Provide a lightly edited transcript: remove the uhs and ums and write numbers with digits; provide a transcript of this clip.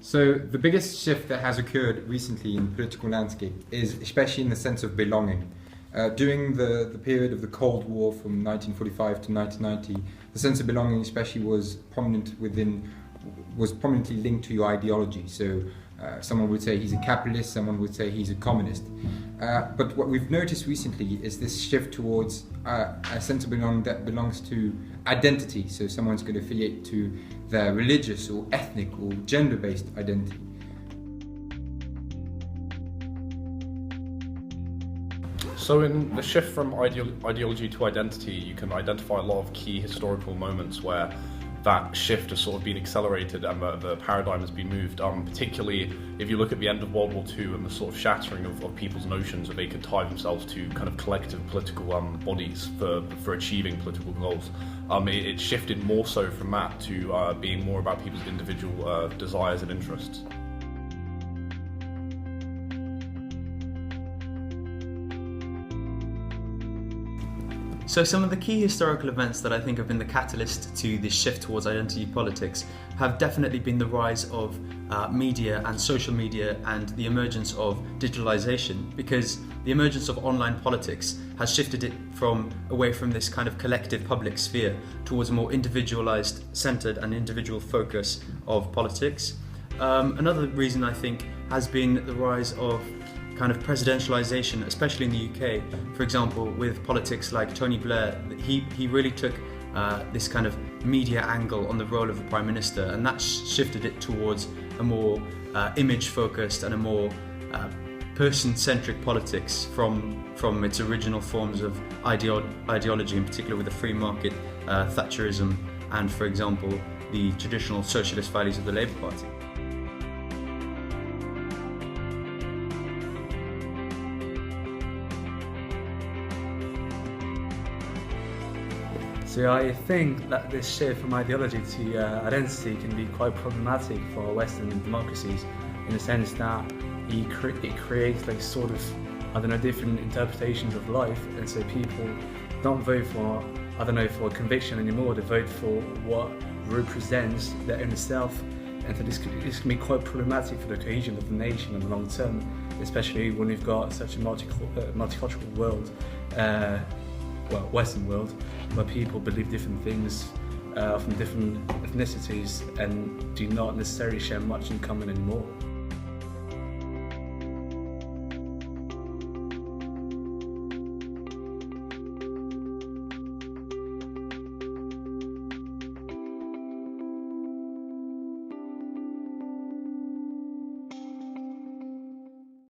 So the biggest shift that has occurred recently in the political landscape is especially in the sense of belonging. During the period of the Cold War from 1945 to 1990, the sense of belonging especially was prominently linked to your ideology. So someone would say he's a capitalist, someone would say he's a communist. But what we've noticed recently is this shift towards a sense of belonging that belongs to identity. So someone's going to affiliate to their religious or ethnic or gender-based identity. So in the shift from ideology to identity, you can identify a lot of key historical moments where that shift has sort of been accelerated and the paradigm has been moved, particularly if you look at the end of World War II and the sort of shattering of people's notions that they could tie themselves to kind of collective political bodies for achieving political goals. It shifted more so from that to being more about people's individual desires and interests. So some of the key historical events that I think have been the catalyst to this shift towards identity politics have definitely been the rise of media and social media and the emergence of digitalization, because the emergence of online politics has shifted it away from this kind of collective public sphere towards a more individualized, centered and individual focus of politics. Another reason I think has been the rise of kind of presidentialization, especially in the UK. For example, with politics like Tony Blair, he really took this kind of media angle on the role of the Prime Minister, and that shifted it towards a more image-focused and a more person-centric politics from its original forms of ideology, in particular with the free market, Thatcherism, and, for example, the traditional socialist values of the Labour Party. So I think that this shift from ideology to identity can be quite problematic for Western democracies, in the sense that it creates like sort of, different interpretations of life, and so people don't vote for, for conviction anymore, they vote for what represents their own self, and so this can be quite problematic for the cohesion of the nation in the long term, especially when we've got such a multicultural world, Western world, where people believe different things from different ethnicities and do not necessarily share much in common anymore.